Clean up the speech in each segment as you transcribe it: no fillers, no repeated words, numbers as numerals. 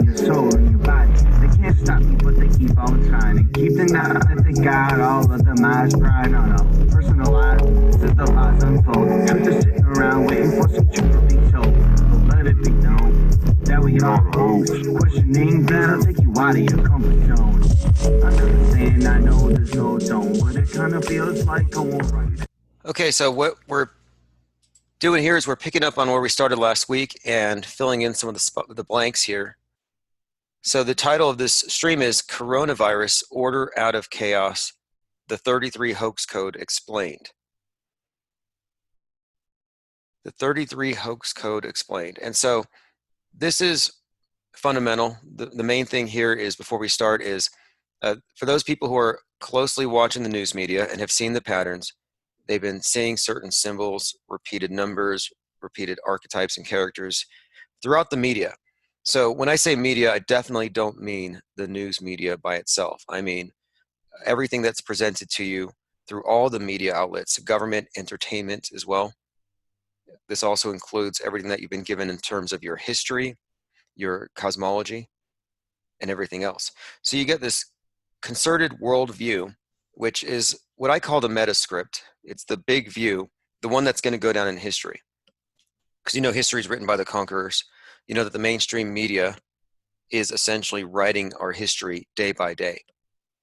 mind, your soul, and your body. They can't stop me, but they keep on trying and keep denying that they got all of the minds pride on a personal life. This is the lies unfold. Truth is sitting around waiting for some truth to be told. But let it be known that we are hoes. Questioning that'll take you out of your comfort zone. Understand, I know there's no tone, but it kind of feels like going right. Okay, so what we're doing here is we're picking up on where we started last week and filling in some of the blanks here. So the title of this stream is Coronavirus Order Out of Chaos, the 33 Hoax Code Explained. The 33 Hoax Code Explained. And so this is fundamental. The main thing here is, before we start, is for those people who are closely watching the news media and have seen the patterns, they've been seeing certain symbols, repeated numbers, repeated archetypes and characters throughout the media. So when I say media, I definitely don't mean the news media by itself. I mean everything that's presented to you through all the media outlets, government, entertainment as well. This also includes everything that you've been given in terms of your history, your cosmology, and everything else. So you get this concerted worldview, which is what I call the metascript. It's the big view, the one that's going to go down in history. Because you know history is written by the conquerors. You know that the mainstream media is essentially writing our history day by day.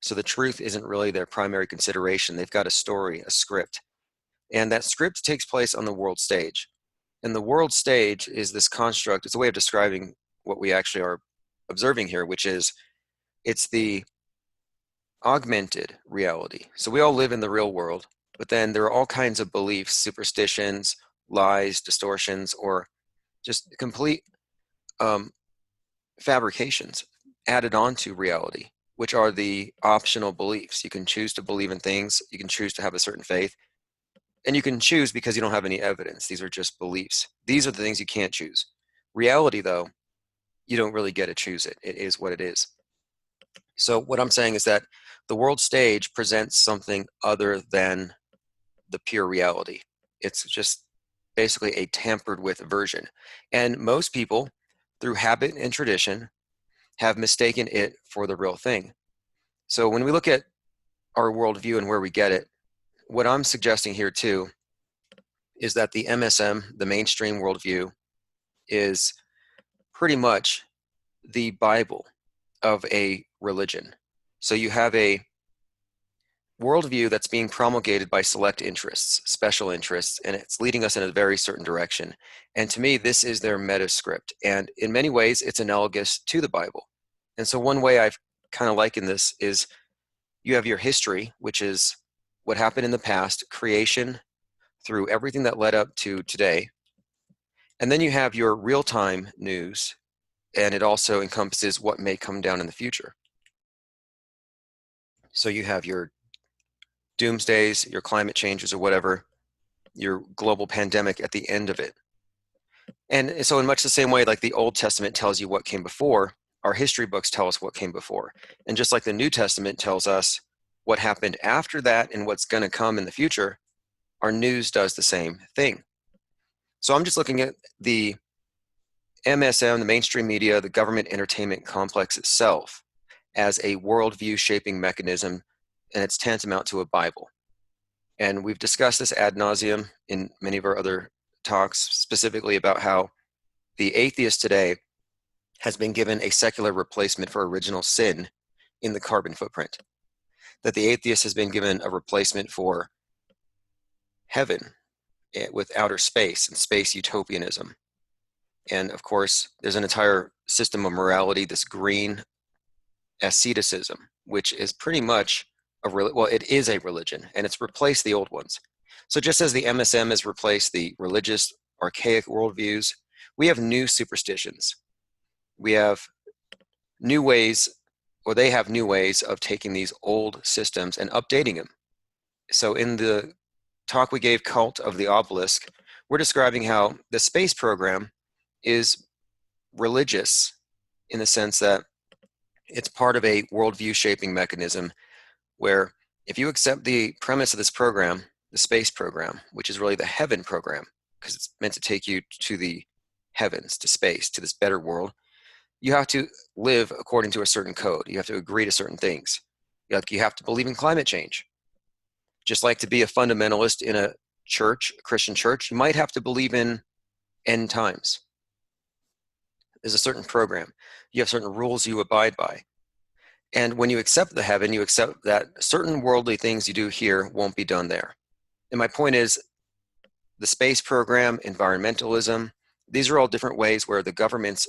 So the truth isn't really their primary consideration. They've got a story, a script. And that script takes place on the world stage. And the world stage is this construct. It's a way of describing what we actually are observing here, which is it's the augmented reality. So we all live in the real world, but then there are all kinds of beliefs, superstitions, lies, distortions, or just complete fabrications added onto reality, which are the optional beliefs. You can choose to believe in things, you can choose to have a certain faith, and you can choose because you don't have any evidence. These are just beliefs. These are the things you can't choose. Reality, though, you don't really get to choose it. It is what it is. So what I'm saying is that the world stage presents something other than the pure reality. It's just basically a tampered with version. And most people, through habit and tradition, have mistaken it for the real thing. So when we look at our worldview and where we get it, what I'm suggesting here too is that the MSM, the mainstream worldview, is pretty much the Bible of a religion. So you have a worldview that's being promulgated by select interests, special interests, and it's leading us in a very certain direction. And to me, this is their metascript. And in many ways, it's analogous to the Bible. And so one way I've kind of likened this is you have your history, which is what happened in the past, creation through everything that led up to today. And then you have your real-time news, and it also encompasses what may come down in the future. So you have your doomsdays, your climate changes or whatever, your global pandemic at the end of it. And so in much the same way, like the Old Testament tells you what came before, our history books tell us what came before. And just like the New Testament tells us what happened after that and what's going to come in the future, our news does the same thing. So I'm just looking at the MSM, the mainstream media, the government entertainment complex itself as a worldview shaping mechanism, and it's tantamount to a Bible. And we've discussed this ad nauseum in many of our other talks, specifically about how the atheist today has been given a secular replacement for original sin in the carbon footprint. That the atheist has been given a replacement for heaven with outer space and space utopianism. And of course, there's an entire system of morality, this green asceticism, which is pretty much it is a religion, and it's replaced the old ones. So just as the MSM has replaced the religious, archaic worldviews, we have new superstitions. We have new ways, or they have new ways of taking these old systems and updating them. So in the talk we gave, Cult of the Obelisk, we're describing how the space program is religious in the sense that it's part of a worldview shaping mechanism where if you accept the premise of this program, the space program, which is really the heaven program, because it's meant to take you to the heavens, to space, to this better world, you have to live according to a certain code. You have to agree to certain things. Like you have to believe in climate change. Just like to be a fundamentalist in a church, a Christian church, you might have to believe in end times. There's a certain program. You have certain rules you abide by. And when you accept the heaven, you accept that certain worldly things you do here won't be done there. And my point is, the space program, environmentalism, these are all different ways where the governments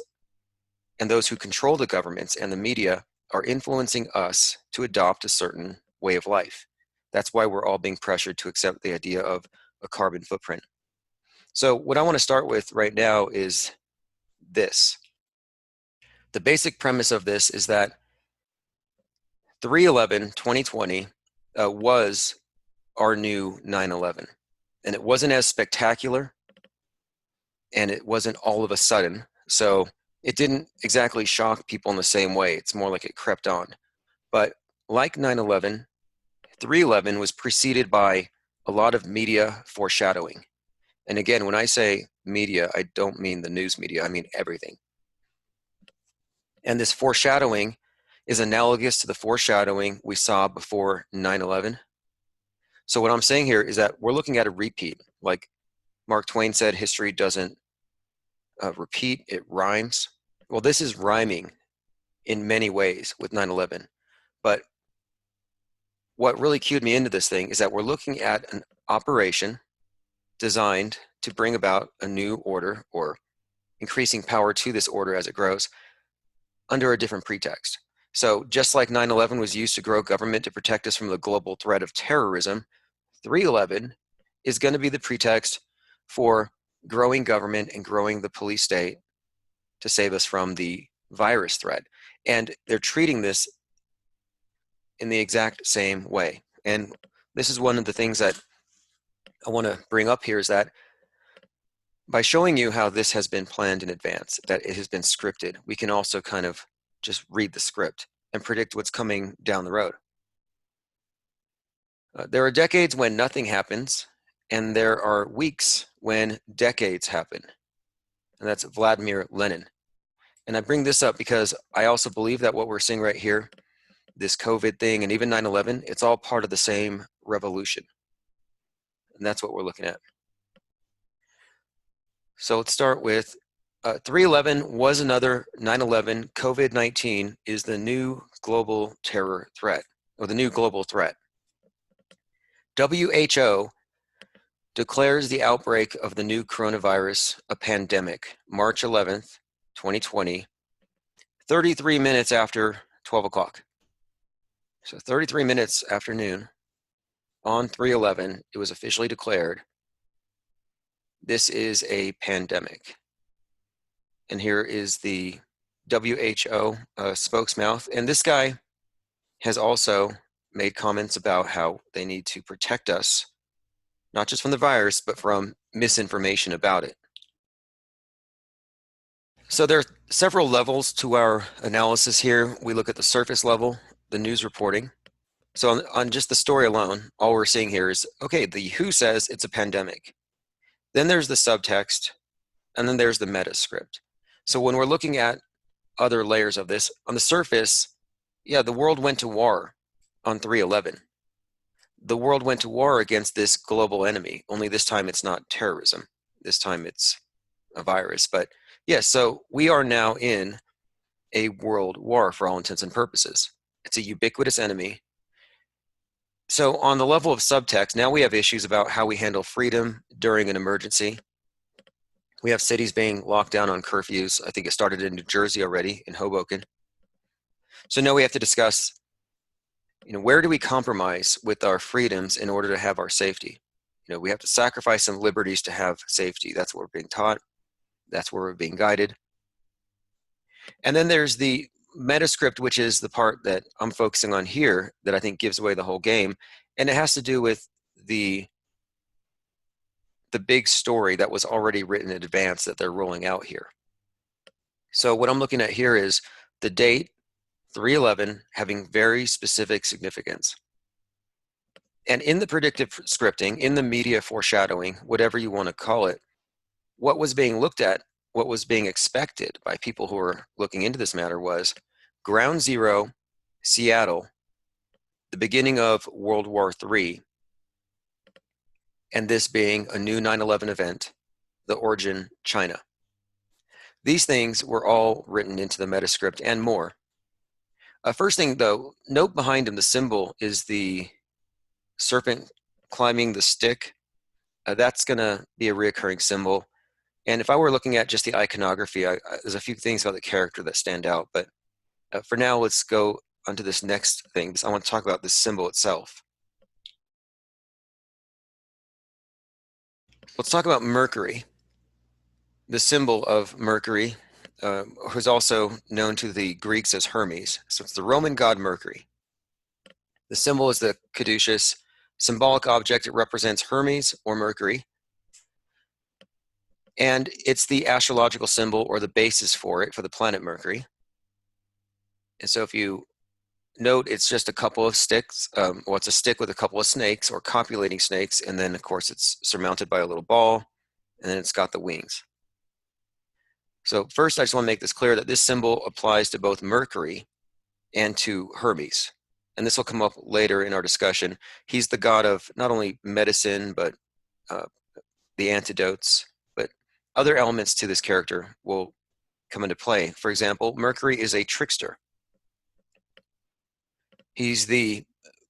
and those who control the governments and the media are influencing us to adopt a certain way of life. That's why we're all being pressured to accept the idea of a carbon footprint. So what I want to start with right now is this. The basic premise of this is that 3/11/2020 was our new 9/11. And it wasn't as spectacular, and it wasn't all of a sudden. So it didn't exactly shock people in the same way. It's more like it crept on. But like 9/11, 3/11 was preceded by a lot of media foreshadowing. And again, when I say media, I don't mean the news media, I mean everything. And this foreshadowing is analogous to the foreshadowing we saw before 9/11. So what I'm saying here is that we're looking at a repeat. Like Mark Twain said, history doesn't repeat, it rhymes. Well, this is rhyming in many ways with 9/11. But what really cued me into this thing is that we're looking at an operation designed to bring about a new order or increasing power to this order as it grows under a different pretext. So just like 9/11 was used to grow government to protect us from the global threat of terrorism, 3/11 is going to be the pretext for growing government and growing the police state to save us from the virus threat. And they're treating this in the exact same way. And this is one of the things that I want to bring up here is that by showing you how this has been planned in advance, that it has been scripted, we can also kind of just read the script and predict what's coming down the road. There are decades when nothing happens, and there are weeks when decades happen. And that's Vladimir Lenin. And I bring this up because I also believe that what we're seeing right here, this COVID thing, and even 9/11, it's all part of the same revolution. And that's what we're looking at. So let's start with 3/11 was another 9/11. COVID-19 is the new global terror threat, or the new global threat. WHO declares the outbreak of the new coronavirus a pandemic, March 11th, 2020, 33 minutes after 12 o'clock. So 33 minutes after noon, on 3/11, it was officially declared this is a pandemic. And here is the WHO spokesmouth. And this guy has also made comments about how they need to protect us, not just from the virus, but from misinformation about it. So there are several levels to our analysis here. We look at the surface level, the news reporting. So on just the story alone, all we're seeing here is, okay, the WHO says it's a pandemic. Then there's the subtext, and then there's the meta script. So when we're looking at other layers of this, on the surface, yeah, the world went to war on 3/11. The world went to war against this global enemy, only this time it's not terrorism. This time it's a virus. But yeah, so we are now in a world war for all intents and purposes. It's a ubiquitous enemy. So on the level of subtext, now we have issues about how we handle freedom during an emergency. We have cities being locked down on curfews. I think it started in New Jersey already, in Hoboken. So now we have to discuss, where do we compromise with our freedoms in order to have our safety? We have to sacrifice some liberties to have safety. That's what we're being taught. That's where we're being guided. And then there's the metascript, which is the part that I'm focusing on here that I think gives away the whole game. And it has to do with the big story that was already written in advance that they're rolling out here. So what I'm looking at here is the date, 3/11, having very specific significance. And in the predictive scripting, in the media foreshadowing, whatever you want to call it, what was being looked at what was being expected by people who were looking into this matter was ground zero, Seattle, the beginning of World War III, and this being a new 9/11 event, the origin China. These things were all written into the metascript and more. First thing though, note behind him, the symbol is the serpent climbing the stick. That's going to be a reoccurring symbol. And if I were looking at just the iconography, there's a few things about the character that stand out. But for now, let's go onto this next thing. I want to talk about this symbol itself. Let's talk about Mercury. The symbol of Mercury, who's also known to the Greeks as Hermes. So it's the Roman god Mercury. The symbol is the caduceus symbolic object. It represents Hermes or Mercury. And it's the astrological symbol or the basis for it, for the planet Mercury. And so if you note, it's just a couple of sticks. Well, it's a stick with a couple of snakes or copulating snakes. And then, of course, it's surmounted by a little ball. And then it's got the wings. So first, I just want to make this clear that this symbol applies to both Mercury and to Hermes. And this will come up later in our discussion. He's the god of not only medicine, but the antidotes, but other elements to this character will come into play. For example, Mercury is a trickster. He's the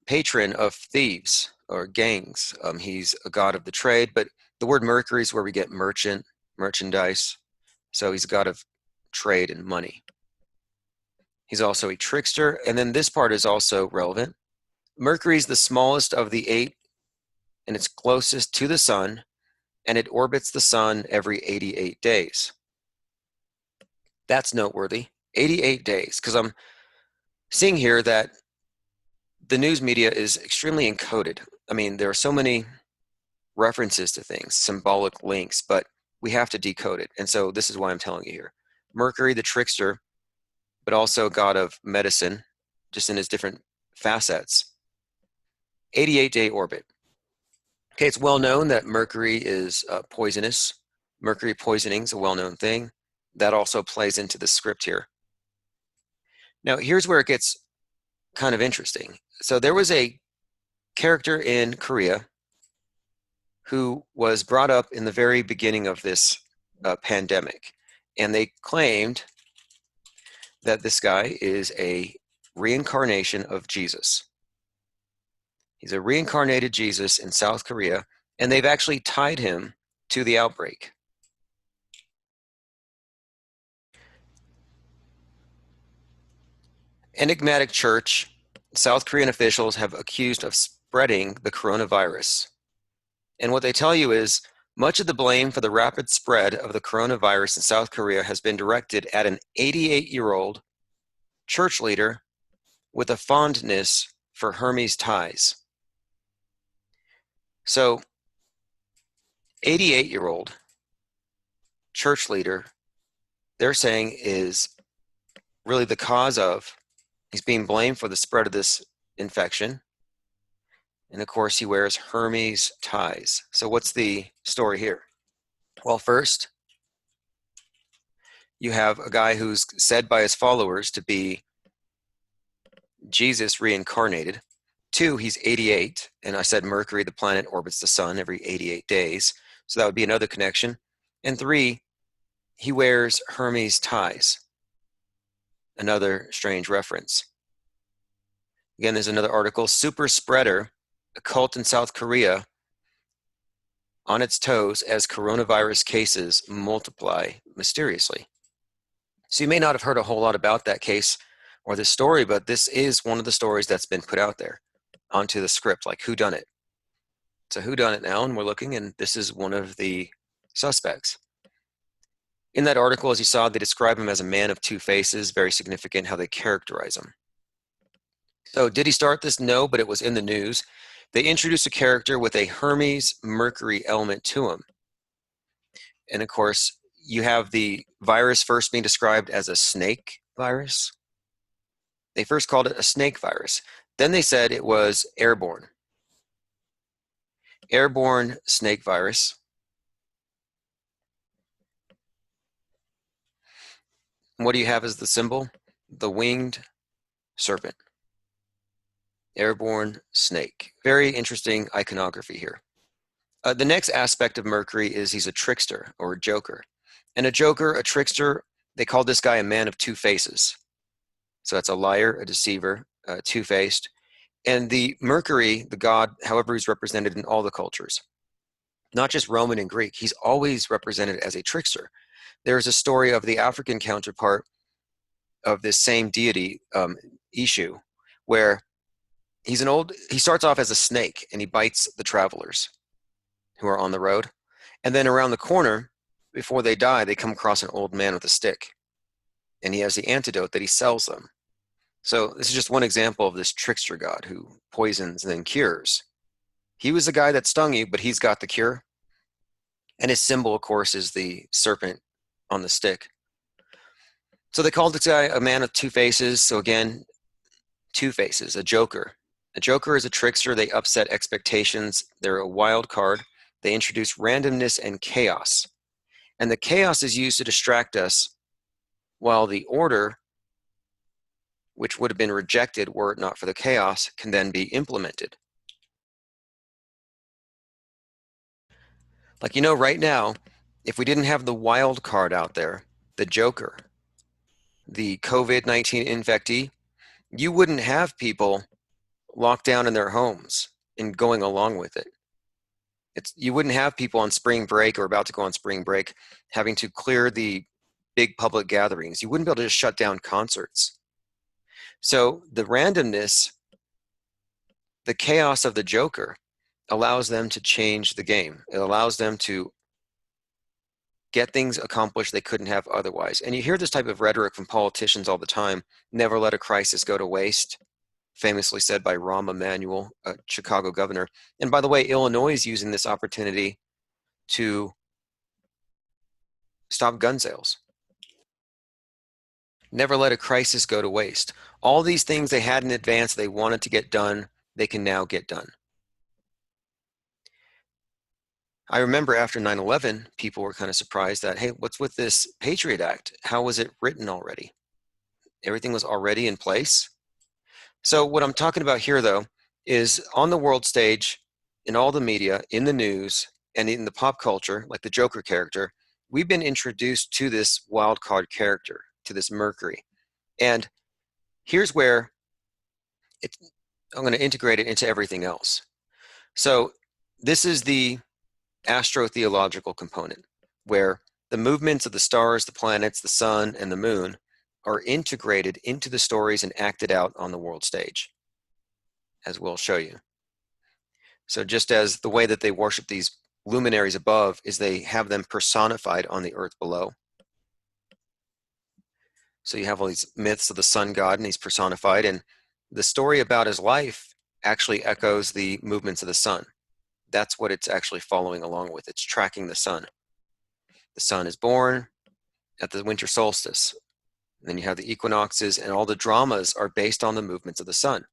patron of thieves or gangs. He's a god of the trade, but the word Mercury is where we get merchant, merchandise. So he's a god of trade and money. He's also a trickster. And then this part is also relevant. Mercury is the smallest of the 8, and it's closest to the sun, and it orbits the sun every 88 days. That's noteworthy. 88 days, because I'm seeing here that the news media is extremely encoded. I mean, there are so many references to things, symbolic links, but we have to decode it. And so this is why I'm telling you here. Mercury, the trickster, but also god of medicine, just in his different facets. 88-day orbit. Okay, it's well known that Mercury is poisonous. Mercury poisoning is a well-known thing. That also plays into the script here. Now, here's where it gets kind of interesting. So there was a character in Korea who was brought up in the very beginning of this pandemic, and they claimed that this guy is a reincarnation of Jesus. He's a reincarnated Jesus in South Korea, and they've actually tied him to the outbreak. Enigmatic Church, South Korean officials have accused of spreading the coronavirus. And what they tell you is much of the blame for the rapid spread of the coronavirus in South Korea has been directed at an 88-year-old church leader with a fondness for Hermes ties. So, 88-year-old church leader, they're saying, is really the cause of, he's being blamed for the spread of this infection. And of course, he wears Hermes ties. So what's the story here? Well, first, you have a guy who's said by his followers to be Jesus reincarnated. 2, he's 88. And I said Mercury, the planet, orbits the sun every 88 days. So that would be another connection. And 3, he wears Hermes ties. Another strange reference. Again, there's another article, Super Spreader, a cult in South Korea on its toes as coronavirus cases multiply mysteriously. So you may not have heard a whole lot about that case or this story, but this is one of the stories that's been put out there onto the script, like who done it. So who done it now, and we're looking, and this is one of the suspects. In that article, as you saw, they describe him as a man of 2 faces, very significant how they characterize him. So did he start this? No, but it was in the news. They introduced a character with a Hermes Mercury element to him. And of course, you have the virus first being described as a snake virus. They first called it a snake virus. Then they said it was airborne. Airborne snake virus. What do you have as the symbol? The winged serpent, airborne snake. Very interesting iconography here. The next aspect of Mercury is he's a trickster or a joker. And a joker, a trickster, they call this guy a man of two faces. So that's a liar, a deceiver, two-faced. And the Mercury, the god, however, he's represented in all the cultures, not just Roman and Greek, he's always represented as a trickster. There's a story of the African counterpart of this same deity, Ishu, where he starts off as a snake and he bites the travelers who are on the road. And then around the corner, before they die, they come across an old man with a stick. And he has the antidote that he sells them. So this is just one example of this trickster god who poisons and then cures. He was the guy that stung you, but he's got the cure. And his symbol, of course, is the serpent on the stick. So they called this guy a man with two faces. So again, two faces, a joker. A joker is a trickster. They upset expectations. They're a wild card. They introduce randomness and chaos. And the chaos is used to distract us, while the order, which would have been rejected were it not for the chaos, can then be implemented. Like, right now, if we didn't have the wild card out there, the joker, the COVID-19 infectee, you wouldn't have people locked down in their homes and going along with it. You wouldn't have people on spring break or about to go on spring break having to clear the big public gatherings. You wouldn't be able to just shut down concerts. So the randomness, the chaos of the joker allows them to change the game. It allows them to get things accomplished they couldn't have otherwise. And you hear this type of rhetoric from politicians all the time. Never let a crisis go to waste, famously said by Rahm Emanuel, a Chicago governor. And by the way, Illinois is using this opportunity to stop gun sales. Never let a crisis go to waste. All these things they had in advance they wanted to get done, they can now get done. I remember after 9/11, people were kind of surprised that, hey, what's with this Patriot Act? How was it written already? Everything was already in place. So what I'm talking about here, though, is on the world stage, in all the media, in the news, and in the pop culture, like the Joker character, we've been introduced to this wild card character, to this Mercury. And here's where I'm going to integrate it into everything else. So this is the astrotheological component, where the movements of the stars, the planets, the sun, and the moon are integrated into the stories and acted out on the world stage, as we'll show you. So just as the way that they worship these luminaries above is they have them personified on the earth below. So you have all these myths of the sun god, and he's personified, and the story about his life actually echoes the movements of the sun. That's what it's actually following along with. It's tracking the sun. The sun is born at the winter solstice. And then you have the equinoxes, and all the dramas are based on the movements of the sun.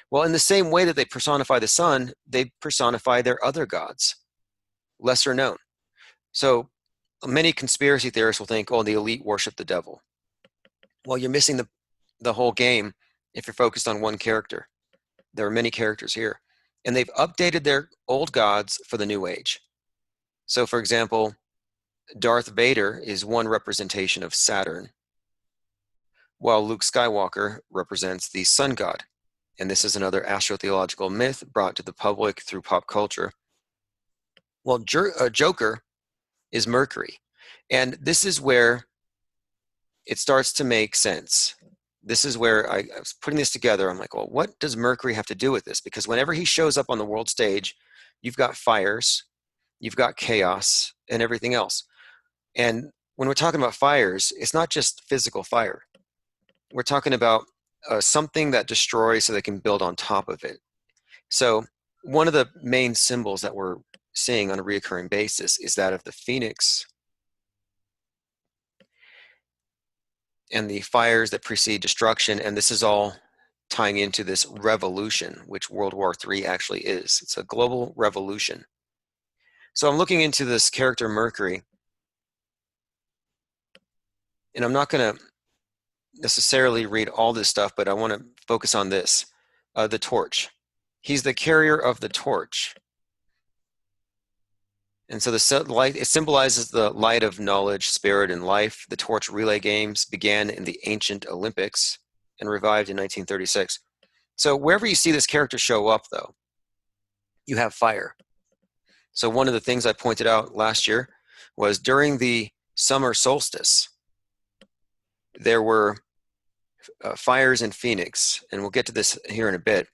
Well, in the same way that they personify the sun, they personify their other gods, lesser known. So many conspiracy theorists will think, oh, the elite worship the devil. Well, you're missing the whole game if you're focused on one character. There are many characters here. And they've updated their old gods for the new age. So, for example, Darth Vader is one representation of Saturn, while Luke Skywalker represents the sun god. And this is another astrotheological myth brought to the public through pop culture. Well, Joker is Mercury. And this is where it starts to make sense. This is where I was putting this together. I'm like, well, what does Mercury have to do with this? Because whenever he shows up on the world stage, you've got fires, you've got chaos, and everything else. And when we're talking about fires, it's not just physical fire. We're talking about something that destroys so they can build on top of it. So one of the main symbols that we're seeing on a recurring basis is that of the phoenix and the fires that precede destruction. And this is all tying into this revolution, which World War III actually is. It's a global revolution. So I'm looking into this character Mercury, And I'm not going to necessarily read all this stuff, but I want to focus on this. The torch. He's the carrier of the torch. And so the light, it symbolizes the light of knowledge, spirit, and life. The torch relay games began in the ancient Olympics and revived in 1936. So wherever you see this character show up, though, you have fire. So one of the things I pointed out last year was during the summer solstice, there were fires in Phoenix, and we'll get to this here in a bit,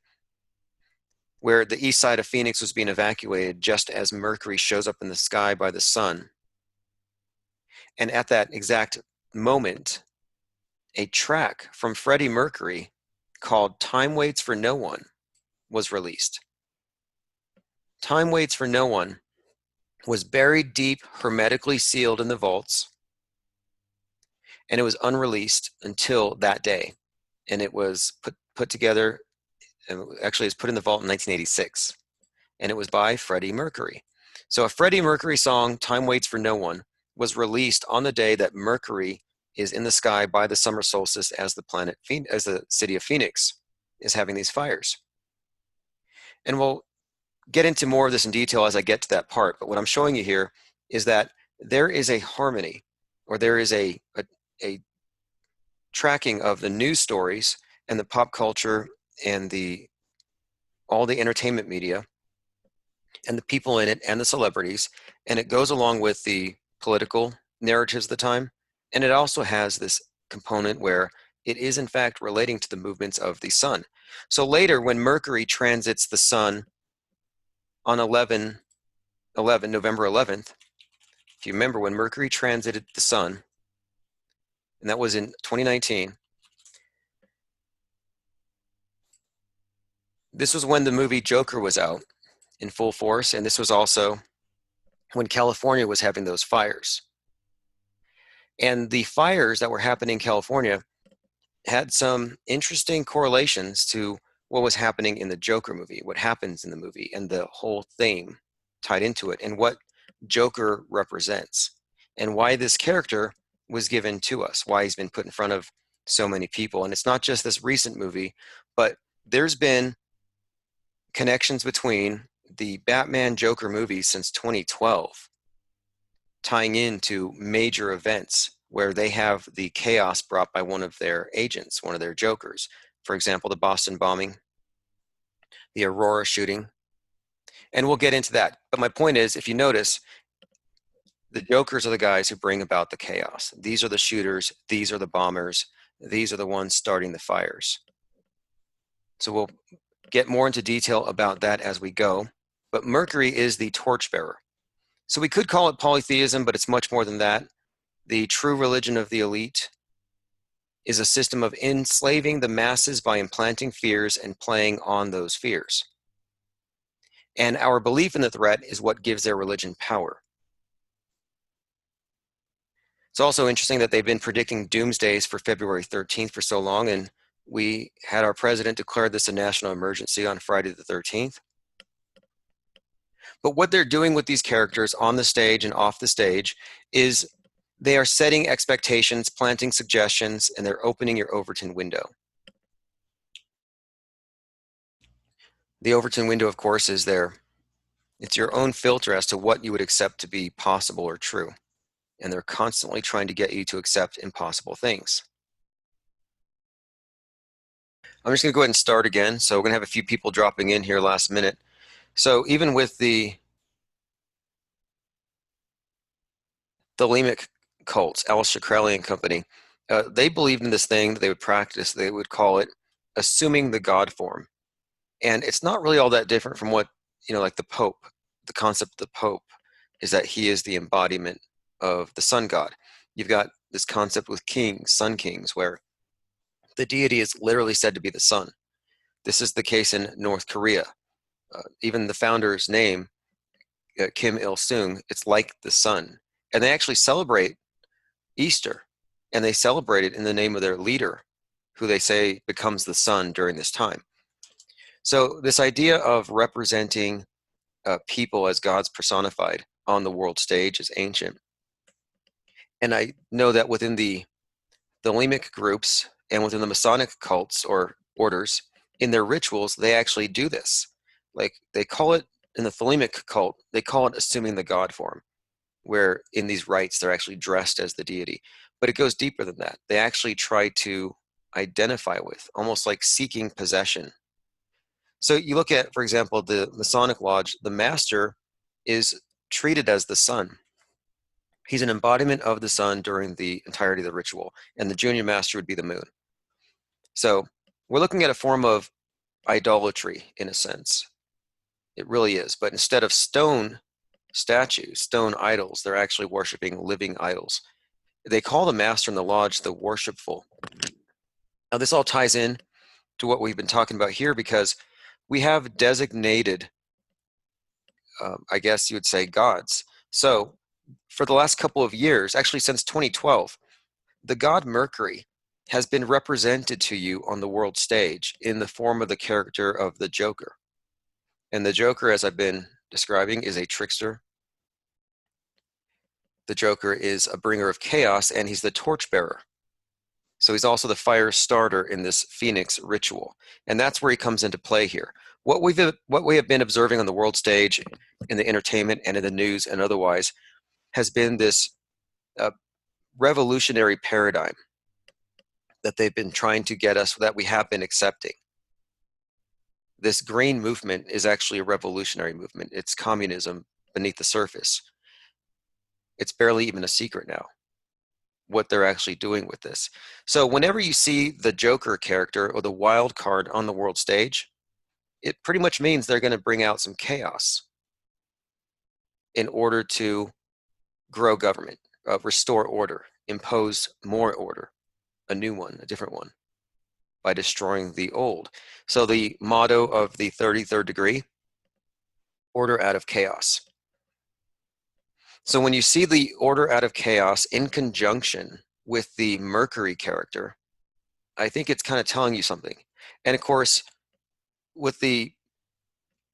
where the east side of Phoenix was being evacuated just as Mercury shows up in the sky by the sun. And at that exact moment, a track from Freddie Mercury called Time Waits for No One was released. Time Waits for No One was buried deep, hermetically sealed in the vaults, and it was unreleased until that day. And it was put together, actually it was put in the vault in 1986, and it was by Freddie Mercury. So a Freddie Mercury song, Time Waits for No One, was released on the day that Mercury is in the sky by the summer solstice as the city of Phoenix is having these fires. And we'll get into more of this in detail as I get to that part, but what I'm showing you here is that there is a harmony, or there is a tracking of the news stories and the pop culture and all the entertainment media and the people in it and the celebrities, and it goes along with the political narratives of the time, and it also has this component where it is in fact relating to the movements of the sun. So later, when Mercury transits the sun on November 11th, if you remember when Mercury transited the sun, and that was in 2019, this was when the movie Joker was out in full force, and this was also when California was having those fires. And the fires that were happening in California had some interesting correlations to what was happening in the Joker movie, what happens in the movie, and the whole theme tied into it, and what Joker represents, and why this character was given to us, why he's been put in front of so many people. And it's not just this recent movie, but there's been connections between the Batman Joker movies since 2012, tying into major events where they have the chaos brought by one of their agents, one of their Jokers. For example, the Boston bombing, the Aurora shooting, and we'll get into that. But my point is, if you notice, the Jokers are the guys who bring about the chaos. These are the shooters, these are the bombers, these are the ones starting the fires. So we'll get more into detail about that as we go. But Mercury is the torchbearer. So we could call it polytheism, but it's much more than that. The true religion of the elite is a system of enslaving the masses by implanting fears and playing on those fears. And our belief in the threat is what gives their religion power. It's also interesting that they've been predicting doomsdays for February 13th for so long, and we had our president declare this a national emergency on Friday the 13th. But what they're doing with these characters on the stage and off the stage is they are setting expectations, planting suggestions, and they're opening your Overton window. The Overton window, of course, is it's your own filter as to what you would accept to be possible or true. And they're constantly trying to get you to accept impossible things. I'm just going to go ahead and start again. So we're going to have a few people dropping in here last minute. So even with the Thelemic cults, Aleister Crowley and company, they believed in this thing that they would practice. They would call it assuming the God form. And it's not really all that different from what, like the Pope, the concept of the Pope is that he is the embodiment of the sun god. You've got this concept with kings, sun kings, where the deity is literally said to be the sun. This is the case in North Korea. Even the founder's name, Kim Il-sung, it's like the sun. And they actually celebrate Easter, and they celebrate it in the name of their leader, who they say becomes the sun during this time. So this idea of representing people as gods personified on the world stage is ancient. And I know that within the Thelemic groups and within the Masonic cults or orders, in their rituals, they actually do this. Like they call it in the Thelemic cult, they call it assuming the God form, where in these rites they're actually dressed as the deity. But it goes deeper than that. They actually try to identify with, almost like seeking possession. So you look at, for example, the Masonic Lodge, the master is treated as the sun. He's an embodiment of the sun during the entirety of the ritual, and the junior master would be the moon. So we're looking at a form of idolatry in a sense. It really is. But instead of stone statues, stone idols, they're actually worshiping living idols. They call the master in the lodge the worshipful. Now, this all ties in to what we've been talking about here because we have designated, I guess you would say, gods. So for the last couple of years, actually since 2012, the god Mercury has been represented to you on the world stage in the form of the character of the Joker. And the Joker, as I've been describing, is a trickster. The Joker is a bringer of chaos, and he's the torchbearer. So he's also the fire starter in this Phoenix ritual. And that's where he comes into play here. What we have been observing on the world stage, in the entertainment and in the news and otherwise, has been this revolutionary paradigm that they've been trying to get us, that we have been accepting. This green movement is actually a revolutionary movement. It's communism beneath the surface. It's barely even a secret now what they're actually doing with this. So whenever you see the Joker character or the wild card on the world stage, it pretty much means they're going to bring out some chaos in order to grow government, restore order, impose more order, a new one, a different one, by destroying the old. So the motto of the 33rd degree, order out of chaos. So when you see the order out of chaos in conjunction with the Mercury character, I think it's kind of telling you something. And of course, with the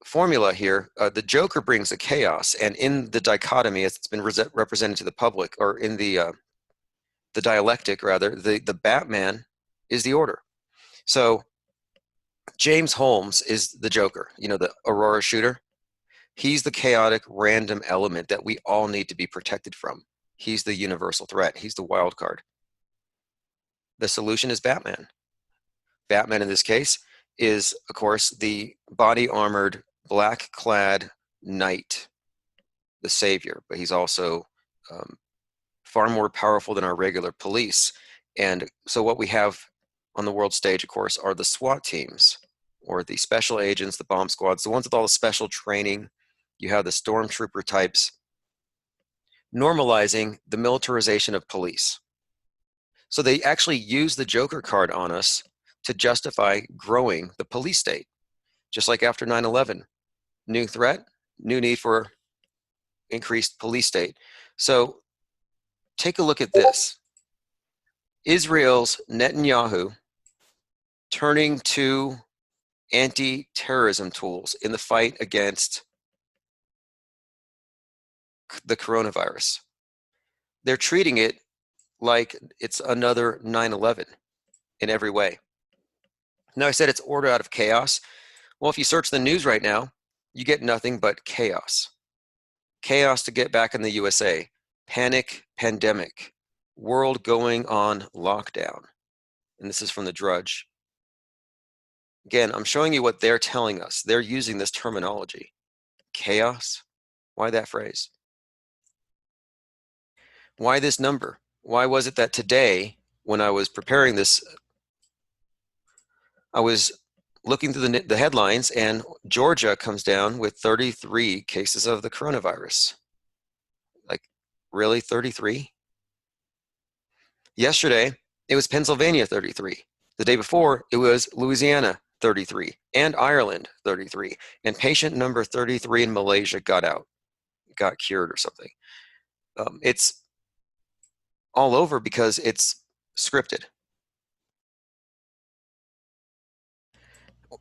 formula here, the Joker brings the chaos, and in the dichotomy, as it's been represented to the public, or in the dialectic rather, the Batman is the order. So James Holmes is the Joker, you know, the Aurora shooter. He's the chaotic random element that we all need to be protected from. He's the universal threat. He's the wild card. The solution is Batman. Batman in this case is, of course, the body armored, black clad knight, the savior, but he's also far more powerful than our regular police. And so what we have on the world stage, of course, are the SWAT teams, or the special agents, the bomb squads, the ones with all the special training. You have the stormtrooper types, normalizing the militarization of police. So they actually use the Joker card on us to justify growing the police state. Just like after 9/11, new threat, new need for increased police state. So take a look at this. Israel's Netanyahu turning to anti-terrorism tools in the fight against the coronavirus. They're treating it like it's another 9/11 in every way. Now, I said it's order out of chaos. Well, if you search the news right now, you get nothing but chaos. Chaos to get back in the USA. Panic, pandemic, world going on lockdown. And this is from the Drudge. Again, I'm showing you what they're telling us. They're using this terminology. Chaos? Why that phrase? Why this number? Why was it that today, when I was preparing this, I was looking through the headlines, and Georgia comes down with 33 cases of the coronavirus. Like, really, 33? Yesterday, it was Pennsylvania, 33. The day before, it was Louisiana, 33, and Ireland, 33. And patient number 33 in Malaysia got out, got cured or something. It's all over because it's scripted.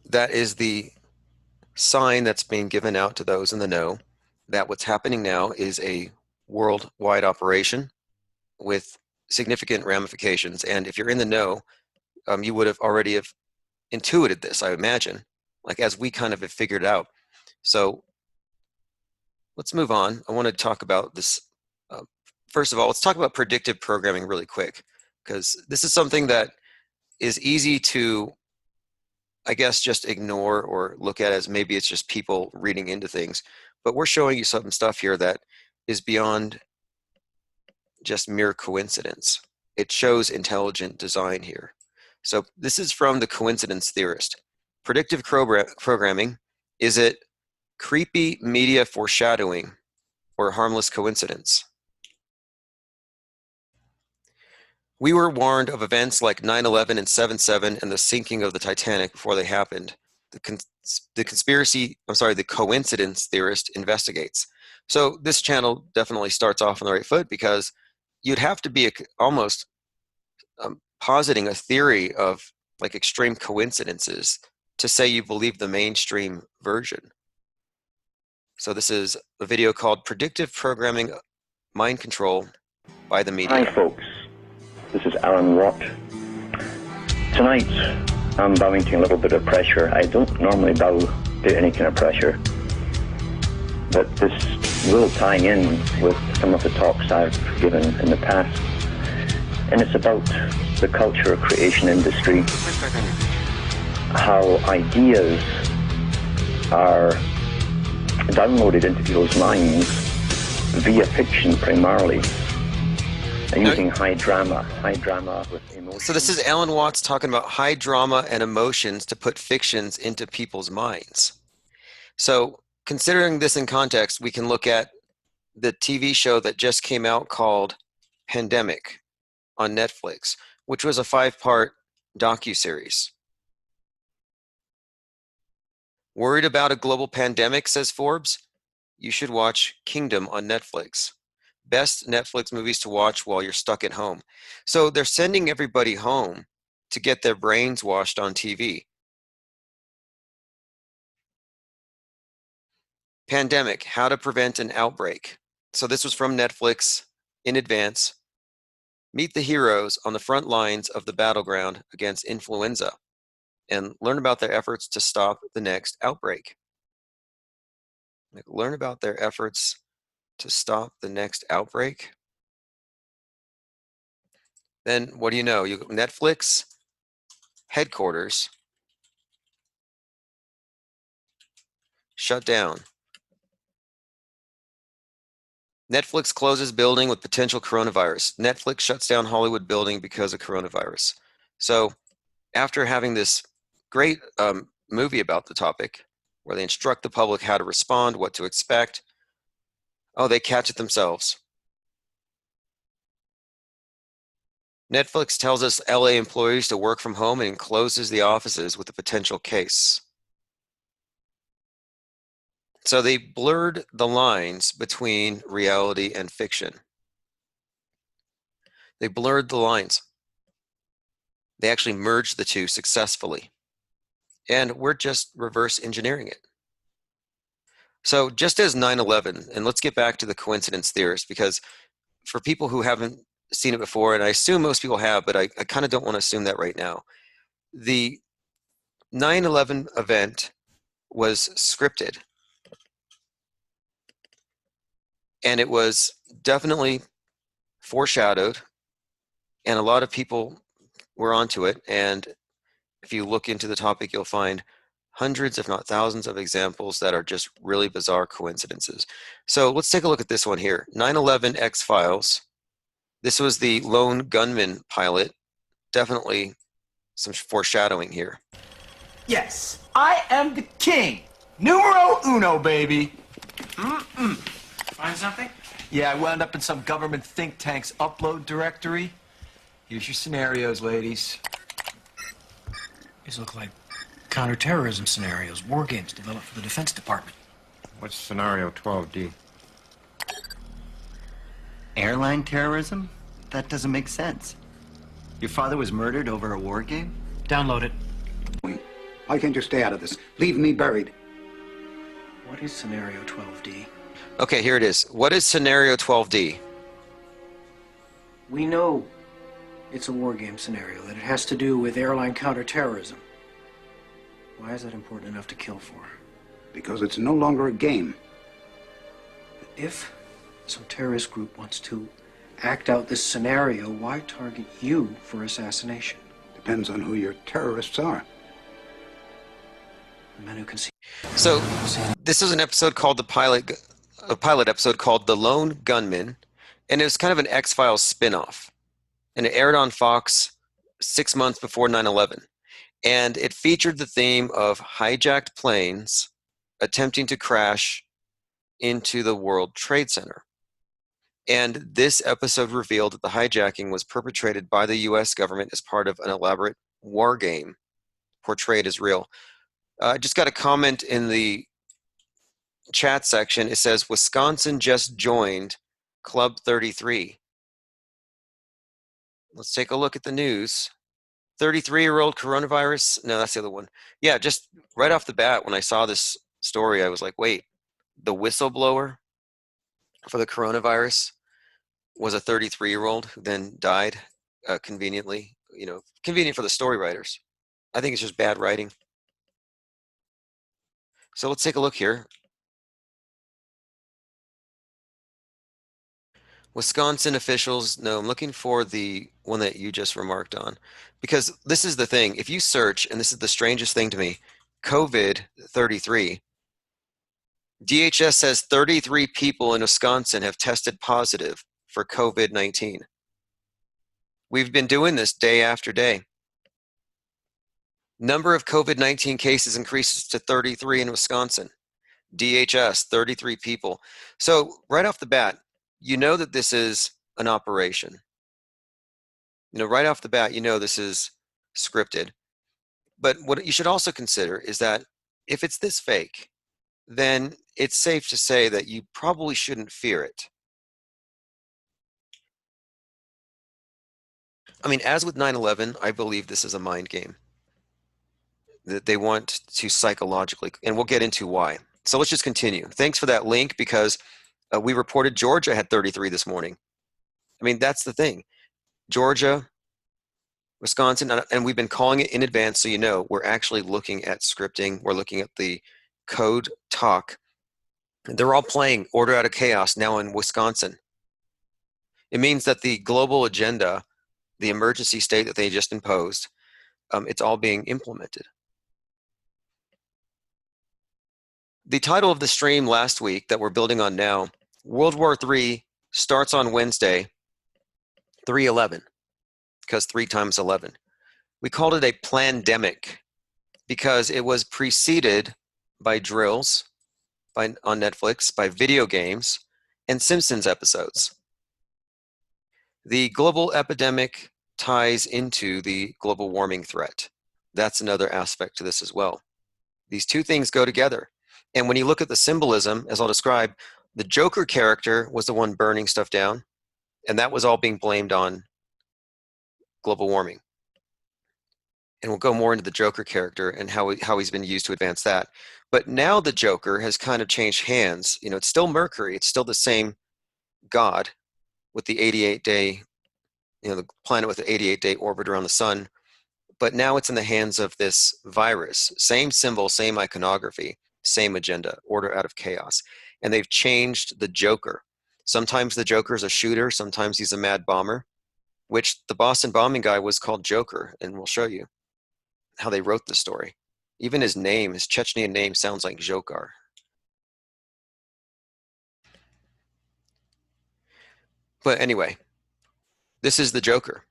That is the sign that's being given out to those in the know that what's happening now is a worldwide operation with significant ramifications. And if you're in the know, you would have already have intuited this, I imagine, like as we kind of have figured it out. So let's move on. I want to talk about this. First of all, let's talk about predictive programming really quick, because this is something that is easy to, I guess, just ignore or look at as maybe it's just people reading into things. But we're showing you some stuff here that is beyond just mere coincidence. It shows intelligent design here. So this is from the coincidence theorist. Predictive programming, is it creepy media foreshadowing or harmless coincidence? We were warned of events like 9/11 and 7/7 and the sinking of the Titanic before they happened. The coincidence theorist investigates. So this channel definitely starts off on the right foot, because you'd have to be almost positing a theory of like extreme coincidences to say you believe the mainstream version. So this is a video called Predictive Programming Mind Control by the Media. Hi folks, this is Alan Watt. Tonight I'm bowing to a little bit of pressure. I don't normally bow to any kind of pressure, but this will tie in with some of the talks I've given in the past. And it's about the culture creation industry, how ideas are downloaded into people's minds via fiction primarily, and using high drama with emotion. So this is Alan Watts talking about high drama and emotions to put fictions into people's minds. So considering this in context, we can look at the TV show that just came out called Pandemic on Netflix, which was a 5-part docuseries. Worried about a global pandemic, says Forbes? You should watch Kingdom on Netflix. Best Netflix movies to watch while you're stuck at home. So they're sending everybody home to get their brains washed on TV. Pandemic, how to prevent an outbreak. So this was from Netflix in advance. Meet the heroes on the front lines of the battleground against influenza and learn about their efforts to stop the next outbreak. Learn about their efforts to stop the next outbreak. Then what do you know? Netflix headquarters shut down. Netflix closes building with potential coronavirus. Netflix shuts down Hollywood building because of coronavirus. So after having this great movie about the topic, where they instruct the public how to respond, what to expect, oh, they catch it themselves. Netflix tells us LA employees to work from home and closes the offices with a potential case. So they blurred the lines between reality and fiction. They blurred the lines. They actually merged the two successfully. And we're just reverse engineering it. So just as 9/11, and let's get back to the coincidence theorist, because for people who haven't seen it before, and I assume most people have, but I kind of don't want to assume that right now. The 9/11 event was scripted. And it was definitely foreshadowed, and a lot of people were onto it. And if you look into the topic, you'll find hundreds, if not thousands, of examples that are just really bizarre coincidences. So let's take a look at this one here. 9/11 X-Files. This was the lone gunman pilot. Definitely some foreshadowing here. Yes, I am the king. Numero uno, baby. Find something? Yeah, I wound up in some government think tank's upload directory. Here's your scenarios, ladies. These look like counterterrorism scenarios, war games developed for the Defense Department. What's scenario 12D? Airline terrorism? That doesn't make sense. Your father was murdered over a war game? Download it. Why can't you stay out of this? Leave me buried. What is scenario 12D? Okay, here it is. What is scenario 12D? We know It's a war game scenario, that it has to do with airline counterterrorism. Why is that important enough to kill for? Because it's no longer a game. If some terrorist group wants to act out this scenario, why target you for assassination? Depends on who your terrorists are. The men who can see. So this is an episode called a pilot episode called The Lone Gunman, and it was kind of an X-Files spin-off. And it aired on Fox 6 months before 9/11. And it featured the theme of hijacked planes attempting to crash into the World Trade Center. And this episode revealed that the hijacking was perpetrated by the US government as part of an elaborate war game portrayed as real. I just got a comment in the chat section. It says, Wisconsin just joined Club 33. Let's take a look at the news. 33-year-old coronavirus. No, that's the other one. Yeah, just right off the bat, when I saw this story, I was like, wait, the whistleblower for the coronavirus was a 33-year-old who then died conveniently. Convenient for the story writers. I think it's just bad writing. So let's take a look here. Wisconsin officials, no, I'm looking for the one that you just remarked on. Because this is the thing, if you search, and this is the strangest thing to me, COVID-33, DHS says 33 people in Wisconsin have tested positive for COVID-19. We've been doing this day after day. Number of COVID-19 cases increases to 33 in Wisconsin. DHS, 33 people. So right off the bat, you know that this is an operation. Right off the bat, you know this is scripted. But what you should also consider is that if it's this fake, then it's safe to say that you probably shouldn't fear it. I mean, as with 9/11, I believe this is a mind game. That they want to psychologically, and we'll get into why. So let's just continue. Thanks for that link, because we reported Georgia had 33 this morning. I mean, that's the thing. Georgia, Wisconsin, and we've been calling it in advance, so you know we're actually looking at scripting. We're looking at the code talk. They're all playing Order Out of Chaos now in Wisconsin. It means that the global agenda, the emergency state that they just imposed, it's all being implemented. The title of the stream last week that we're building on now, World War III starts on Wednesday, 3/11, because 3 times 11. We called it a plandemic because it was preceded by drills on Netflix, by video games, and Simpsons episodes. The global epidemic ties into the global warming threat. That's another aspect to this as well. These two things go together. And when you look at the symbolism, as I'll describe, the Joker character was the one burning stuff down, and that was all being blamed on global warming. And we'll go more into the Joker character and how he's been used to advance that. But now the Joker has kind of changed hands. It's still Mercury. It's still the same god with the 88-day, the planet with the 88-day orbit around the sun. But now it's in the hands of this virus. Same symbol, same iconography, same agenda, Order Out of Chaos. And they've changed the Joker. Sometimes the Joker is a shooter. Sometimes he's a mad bomber, which the Boston bombing guy was called Joker. And we'll show you how they wrote the story. Even his name, his Chechnyan name, sounds like Dzhokhar. But anyway, this is the Joker,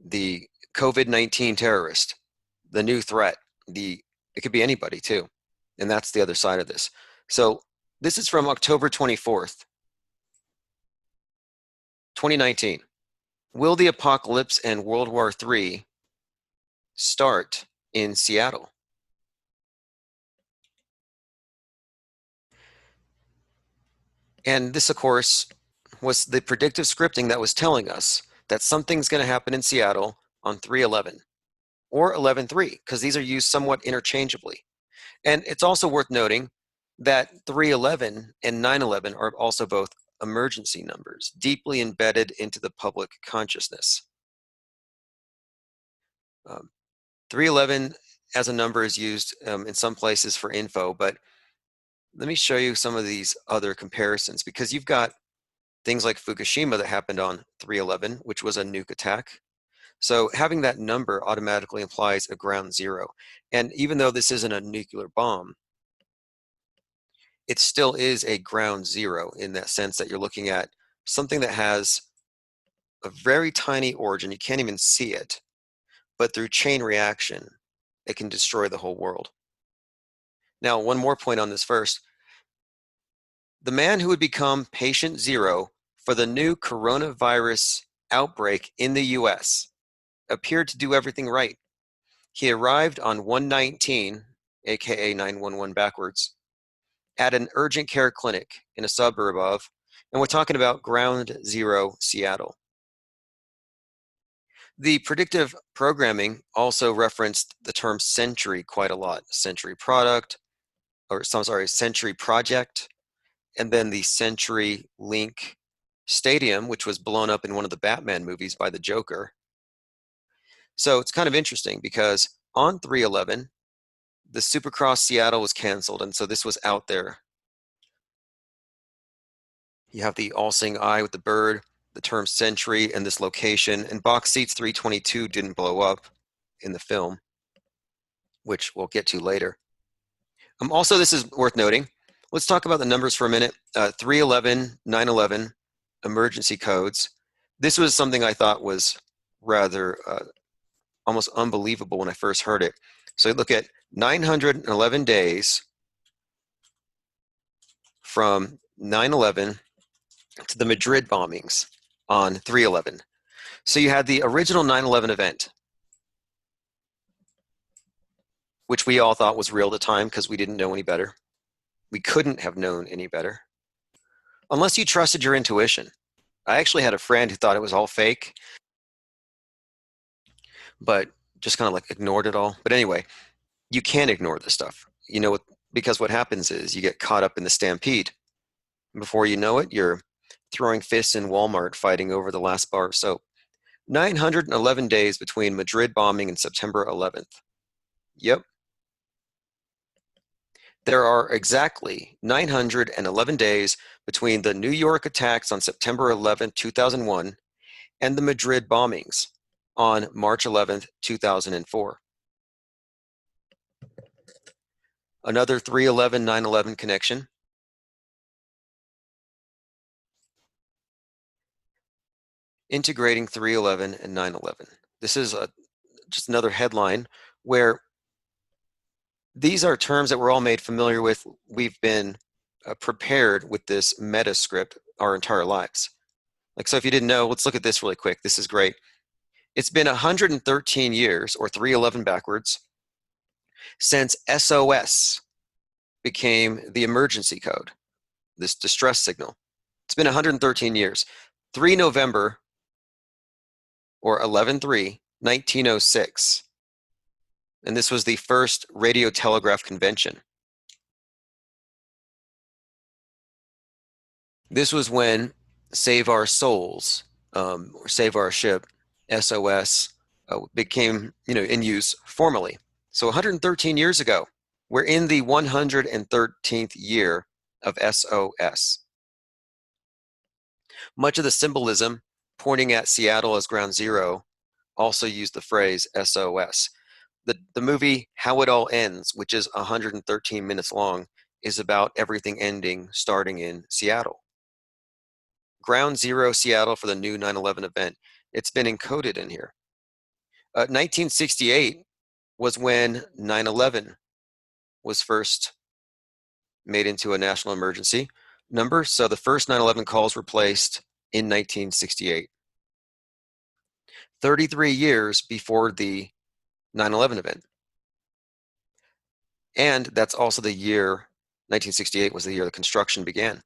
the COVID-19 terrorist, the new threat. It could be anybody too. And that's the other side of this. So this is from October 24th, 2019. Will the apocalypse and World War III start in Seattle? And this, of course, was the predictive scripting that was telling us that something's going to happen in Seattle on 3/11 or 11/3, because these are used somewhat interchangeably. And it's also worth noting that 3/11 and 9/11 are also both emergency numbers, deeply embedded into the public consciousness. 311 as a number is used in some places for info, but let me show you some of these other comparisons, because you've got things like Fukushima that happened on 311, which was a nuke attack. So having that number automatically implies a ground zero. And even though this isn't a nuclear bomb, it still is a ground zero in that sense that you're looking at something that has a very tiny origin. You can't even see it, but through chain reaction, it can destroy the whole world. Now, one more point on this first. The man who would become patient zero for the new coronavirus outbreak in the US appeared to do everything right. He arrived on 119, aka 911 backwards, at an urgent care clinic in a suburb of, and we're talking about ground zero Seattle. The predictive programming also referenced the term Sentry quite a lot. Sentry product, or Sentry project, and then the Sentry Link Stadium, which was blown up in one of the Batman movies by the Joker. So it's kind of interesting because on 311, the Supercross Seattle was canceled, and so this was out there. You have the all-seeing eye with the bird, the term Sentry, and this location, and Box Seats 322 didn't blow up in the film, which we'll get to later. Also, this is worth noting. Let's talk about the numbers for a minute. 311, 911, emergency codes. This was something I thought was rather almost unbelievable when I first heard it. So look at 911 days from 9/11 to the Madrid bombings on 3/11. So you had the original 9/11 event, which we all thought was real at the time because we didn't know any better. We couldn't have known any better unless you trusted your intuition. I actually had a friend who thought it was all fake, but just kind of like ignored it all. But anyway, you can't ignore this stuff, you know, because what happens is you get caught up in the stampede. Before you know it, you're throwing fists in Walmart fighting over the last bar of soap. 911 days between Madrid bombing and September 11th. Yep. There are exactly 911 days between the New York attacks on September 11th, 2001, and the Madrid bombings on March 11th, 2004. Another 311, 911 connection. Integrating 311 and 911. This is just another headline where these are terms that we're all made familiar with. We've been prepared with this meta script our entire lives. Like, so if you didn't know, let's look at this really quick. This is great. It's been 113 years, or 311 backwards, since SOS became the emergency code, this distress signal. It's been 113 years. 3 November, or 11/3/1906. And this was the first radio telegraph convention. This was when Save Our Souls, or Save Our Ship, SOS, became, in use formally. So 113 years ago, we're in the 113th year of SOS. Much of the symbolism pointing at Seattle as ground zero also used the phrase SOS. The movie How It All Ends, which is 113 minutes long, is about everything ending starting in Seattle. Ground zero Seattle for the new 9/11 event. It's been encoded in here. 1968 was when 9/11 was first made into a national emergency number. So the first 9/11 calls were placed in 1968. 33 years before the 9/11 event. And that's also the year, 1968 was the year the construction began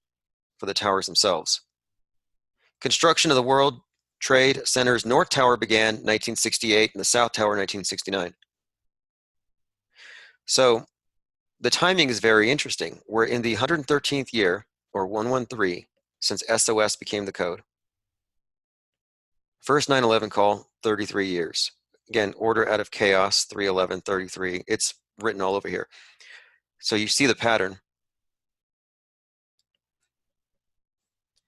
for the towers themselves. Construction of the World Trade Center's North Tower began 1968 and the South Tower 1969. So the timing is very interesting. We're in the 113th year, or 113, since SOS became the code. First 9/11 call, 33 years. Again, order out of chaos, 31133. It's written all over here. So you see the pattern.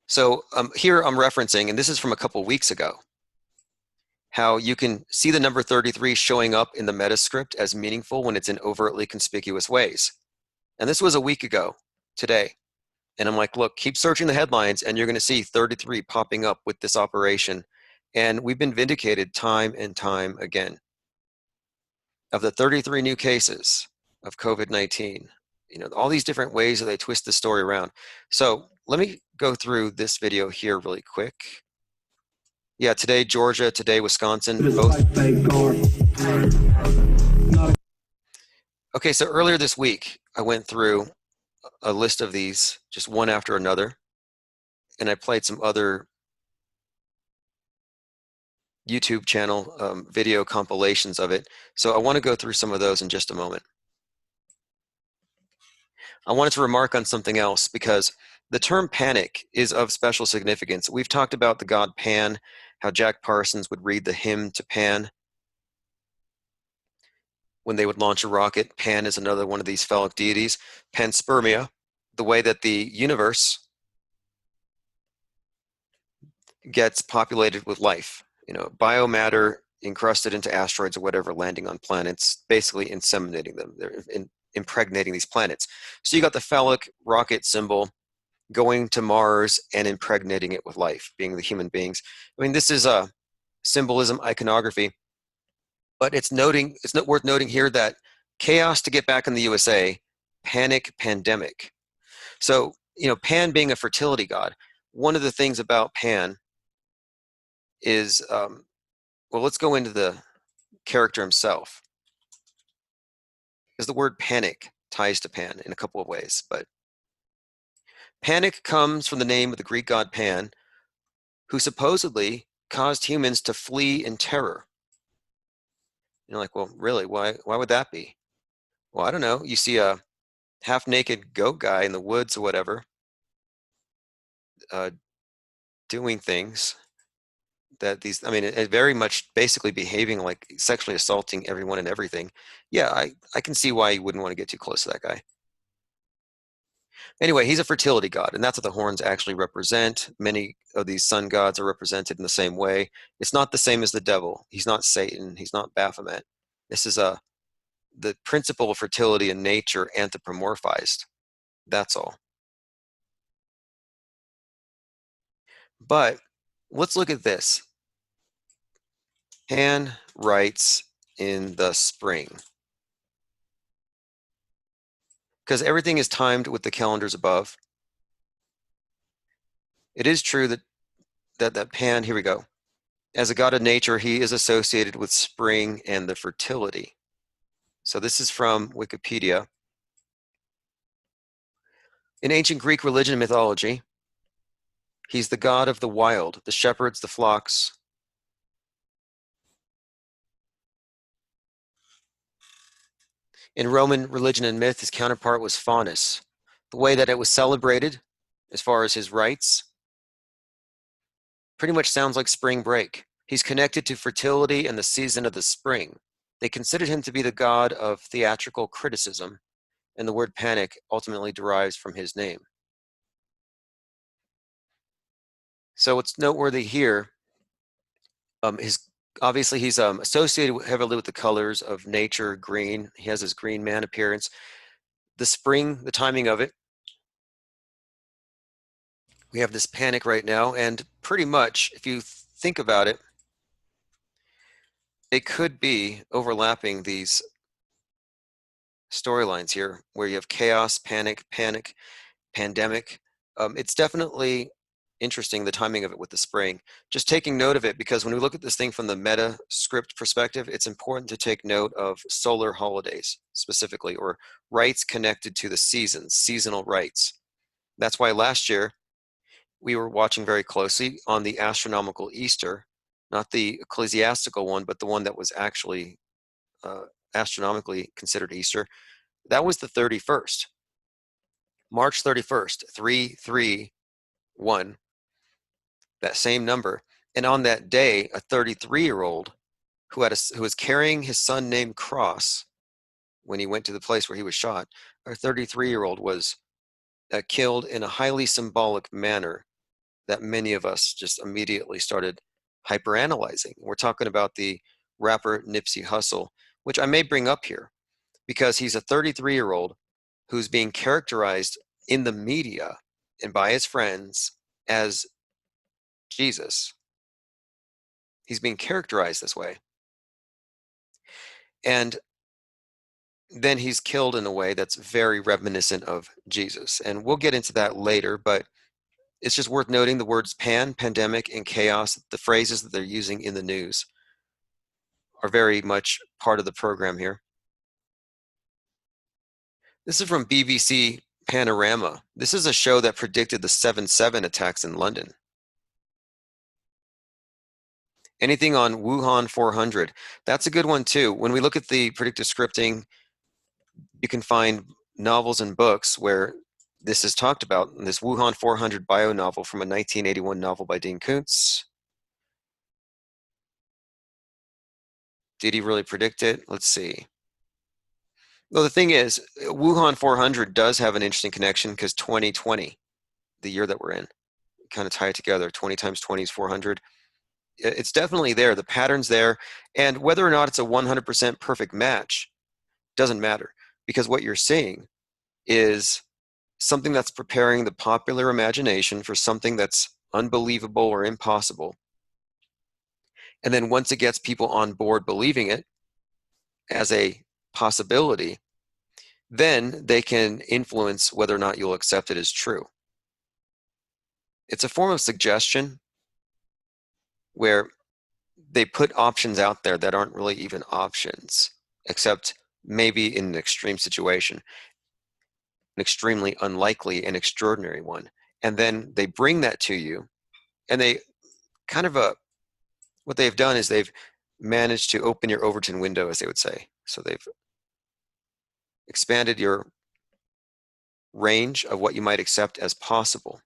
So here I'm referencing, and this is from a couple weeks ago, how you can see the number 33 showing up in the meta script as meaningful when it's in overtly conspicuous ways. And this was a week ago today. And I'm like, look, keep searching the headlines and you're going to see 33 popping up with this operation. And we've been vindicated time and time again. Of the 33 new cases of COVID-19, you know, all these different ways that they twist the story around. So let me go through this video here really quick. Yeah, today Georgia, today Wisconsin, both. Okay, so earlier this week, I went through a list of these, just one after another, and I played some other YouTube channel video compilations of it. So I want to go through some of those in just a moment. I wanted to remark on something else because the term panic is of special significance. We've talked about the god Pan, how Jack Parsons would read the hymn to Pan when they would launch a rocket. Pan is another one of these phallic deities. Panspermia, the way that the universe gets populated with life. You know, biomatter encrusted into asteroids or whatever, landing on planets, basically inseminating them. They're impregnating these planets. So you got the phallic rocket symbol going to Mars and impregnating it with life, being the human beings. I mean, this is a symbolism, iconography, but it's not worth noting here that chaos to get back in the USA, panic, pandemic. So, you know, Pan being a fertility god, one of the things about Pan is, well, let's go into the character himself. Because the word panic ties to Pan in a couple of ways, but panic comes from the name of the Greek god Pan, who supposedly caused humans to flee in terror. You're like, well, really, why would that be? Well, I don't know. You see a half-naked goat guy in the woods or whatever, doing things that these, I mean, it very much basically behaving like sexually assaulting everyone and everything. Yeah, I can see why you wouldn't want to get too close to that guy. Anyway, he's a fertility god, and that's what the horns actually represent. Many of these sun gods are represented in the same way. It's not the same as the devil. He's not Satan. He's not Baphomet. This is the principle of fertility in nature anthropomorphized. That's all. But let's look at this. Pan writes in the spring. Because everything is timed with the calendars above. It is true that Pan, here we go. As a god of nature, he is associated with spring and the fertility. So this is from Wikipedia. In ancient Greek religion and mythology, he's the god of the wild, the shepherds, the flocks. In Roman religion and myth, his counterpart was Faunus. The way that it was celebrated, as far as his rites, pretty much sounds like spring break. He's connected to fertility and the season of the spring. They considered him to be the god of theatrical criticism, and the word panic ultimately derives from his name. So what's noteworthy here, obviously he's associated heavily with the colors of nature, green. He has his green man appearance. The spring, the timing of it. We have this panic right now, and pretty much, if you think about it, it could be overlapping these storylines here, where you have chaos, panic, pandemic. It's definitely interesting, the timing of it with the spring. Just taking note of it, because when we look at this thing from the meta script perspective, it's important to take note of solar holidays specifically, or rites connected to the seasons, seasonal rites. That's why last year we were watching very closely on the astronomical Easter, not the ecclesiastical one, but the one that was actually astronomically considered Easter. That was the 31st, March 31st, 331, that same number. And on that day, a 33-year-old who was carrying his son named Cross when he went to the place where he was shot. Our 33-year-old was killed in a highly symbolic manner that many of us just immediately started hyperanalyzing. We're talking about the rapper Nipsey Hussle, which I may bring up here because he's a 33-year-old who's being characterized in the media and by his friends as Jesus. He's being characterized this way. And then he's killed in a way that's very reminiscent of Jesus. And we'll get into that later, but it's just worth noting the words pandemic, and chaos, the phrases that they're using in the news are very much part of the program here. This is from BBC Panorama. This is a show that predicted the 7/7 attacks in London. Anything on Wuhan 400? That's a good one too. When we look at the predictive scripting, you can find novels and books where this is talked about in this Wuhan 400 bio novel from a 1981 novel by Dean Koontz. Did he really predict it? Let's see. Well, the thing is, Wuhan 400 does have an interesting connection because 2020, the year that we're in, kind of tie it together. 20 times 20 is 400. It's definitely there. The pattern's there. And whether or not it's a 100% perfect match doesn't matter, because what you're seeing is something that's preparing the popular imagination for something that's unbelievable or impossible. And then once it gets people on board believing it as a possibility, then they can influence whether or not you'll accept it as true. It's a form of suggestion where they put options out there that aren't really even options, except maybe in an extreme situation, an extremely unlikely and extraordinary one. And then they bring that to you, and they kind of what they've done is they've managed to open your Overton window, as they would say. So they've expanded your range of what you might accept as possible.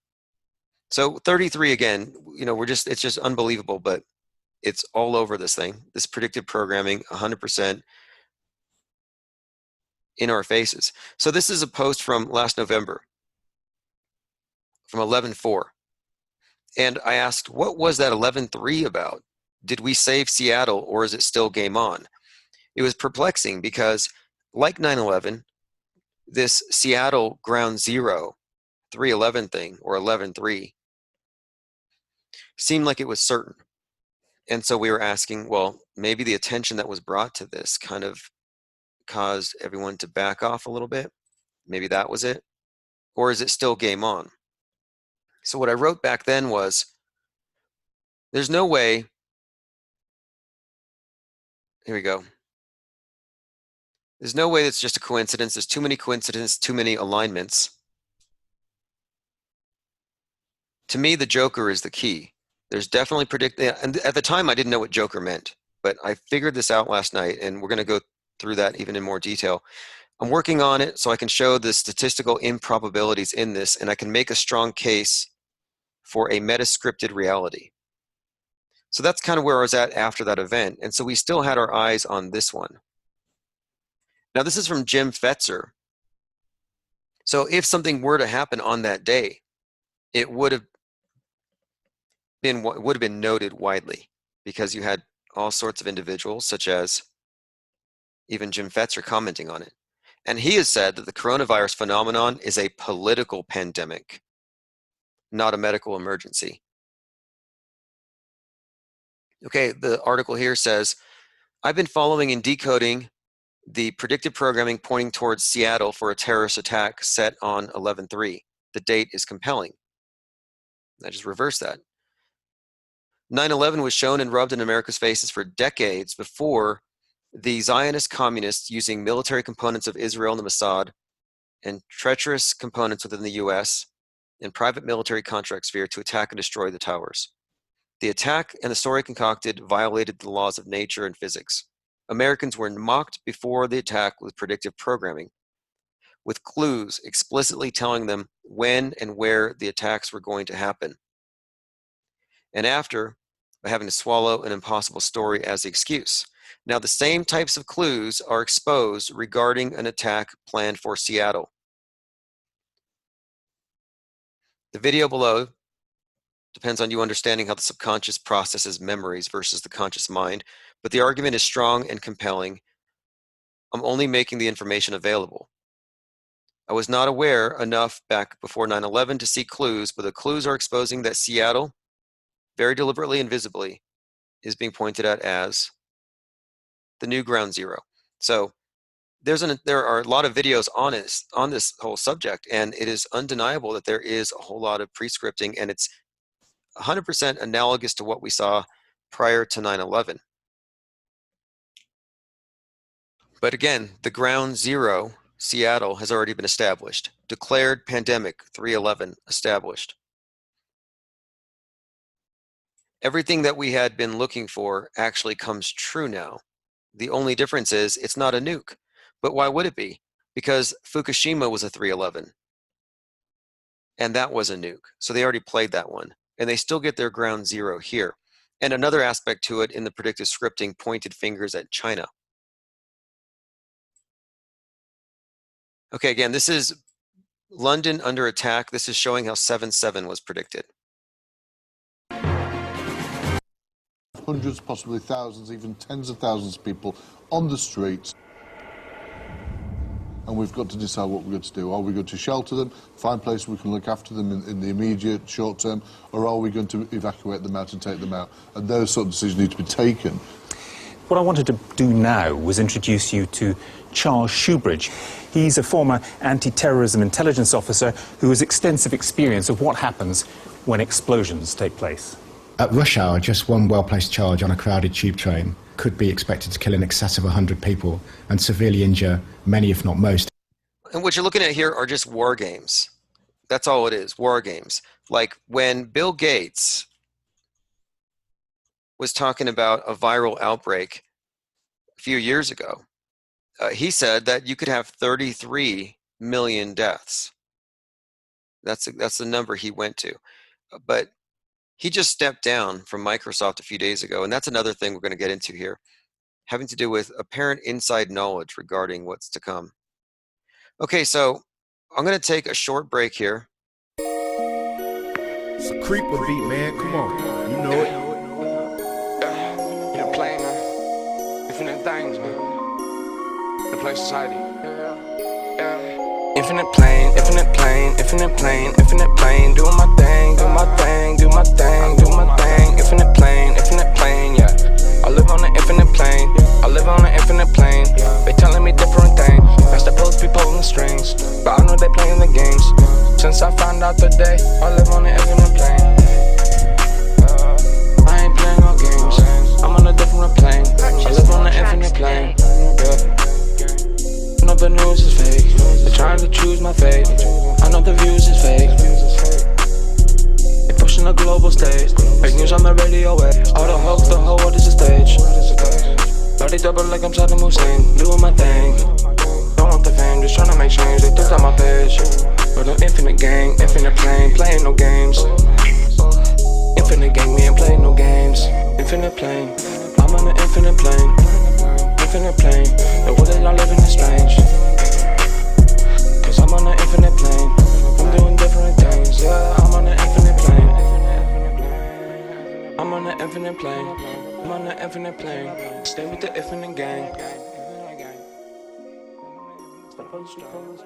So 33 again, it's just unbelievable, but it's all over this thing, this predictive programming, 100% in our faces. So this is a post from last November, from 11/4. And I asked, what was that 11/3 about? Did we save Seattle, or is it still game on? It was perplexing because, like 9/11, this Seattle ground zero 3/11 thing, or 11/3, seemed like it was certain. And so we were asking, well, maybe the attention that was brought to this kind of caused everyone to back off a little bit. Maybe that was it. Or is it still game on? So what I wrote back then was, there's no way, here we go. There's no way it's just a coincidence. There's too many coincidences, too many alignments. To me, the Joker is the key. There's definitely and at the time I didn't know what Joker meant, but I figured this out last night, and we're going to go through that even in more detail. I'm working on it so I can show the statistical improbabilities in this, and I can make a strong case for a meta-scripted reality. So that's kind of where I was at after that event. And so we still had our eyes on this one. Now this is from Jim Fetzer. So if something were to happen on that day, it would have been noted widely, because you had all sorts of individuals, such as even Jim Fetzer, commenting on it. And he has said that the coronavirus phenomenon is a political pandemic, not a medical emergency. Okay, the article here says, I've been following and decoding the predictive programming pointing towards Seattle for a terrorist attack set on 11/3. The date is compelling. I just reversed that. 9/11 was shown and rubbed in America's faces for decades before the Zionist communists, using military components of Israel and the Mossad and treacherous components within the US and private military contract sphere, to attack and destroy the towers. The attack and the story concocted violated the laws of nature and physics. Americans were mocked before the attack with predictive programming, with clues explicitly telling them when and where the attacks were going to happen. And after, by having to swallow an impossible story as the excuse. Now, the same types of clues are exposed regarding an attack planned for Seattle. The video below depends on you understanding how the subconscious processes memories versus the conscious mind, but the argument is strong and compelling. I'm only making the information available. I was not aware enough back before 9/11 to see clues, but the clues are exposing that Seattle, very deliberately and visibly, is being pointed at as the new ground zero. So there are a lot of videos on this whole subject, and it is undeniable that there is a whole lot of pre-scripting, and it's 100% analogous to what we saw prior to 9/11. But again, the ground zero, Seattle, has already been established. Declared pandemic, 3/11, established. Everything that we had been looking for actually comes true now. The only difference is it's not a nuke. But why would it be? Because Fukushima was a 3/11. And that was a nuke. So they already played that one. And they still get their ground zero here. And another aspect to it in the predictive scripting pointed fingers at China. Okay, again, this is London under attack. This is showing how 7/7 was predicted. Hundreds, possibly thousands, even tens of thousands of people on the streets. And we've got to decide what we're going to do. Are we going to shelter them, find places we can look after them in the immediate short term, or are we going to evacuate them out and take them out? And those sort of decisions need to be taken. What I wanted to do now was introduce you to Charles Shoebridge. He's a former anti-terrorism intelligence officer who has extensive experience of what happens when explosions take place. At rush hour, just one well-placed charge on a crowded tube train could be expected to kill in excess of 100 people and severely injure many, if not most. And what you're looking at here are just war games. That's all it is, war games. Like when Bill Gates was talking about a viral outbreak a few years ago, he said that you could have 33 million deaths. That's the number he went to. But he just stepped down from Microsoft a few days ago, and that's another thing we're going to get into here, having to do with apparent inside knowledge regarding what's to come. Okay, so I'm going to take a short break here. It's a creeper beat, man. Come on. You know it. You're playing, man. Infinite things, man. The play society. Infinite plane, infinite plane, infinite plane, infinite plane. Doing my thing, do my thing, do my thing, do my thing. Infinite plane, yeah. I live on an infinite plane. I live on an infinite plane. They telling me different things. That's supposed to be pulling strings, but I know they playing the games. Since I found out today, I live on an infinite plane. I ain't playing no games. I'm on a different plane. I live on an infinite plane. Yeah. I know the news is fake. They're trying to choose my fate. I know the views is fake. They pushing the global stage. Fake news on the radio wave. All the hoax, the whole world is a stage. Body double like I'm Saddam Hussein. Doing my thing. Don't want the fame, just trying to make change. They took out my page. But an infinite gang, infinite plane, playing no games. Infinite gang, we ain't playing no games. Infinite plane, I'm on an infinite plane. Infinite plane, the world that I'm living is strange. Cause I'm on an infinite plane. I'm doing different things, yeah, I'm on an infinite plane. I'm on an infinite plane. I'm on an infinite plane. Stay with the infinite gang. Stop on the strings.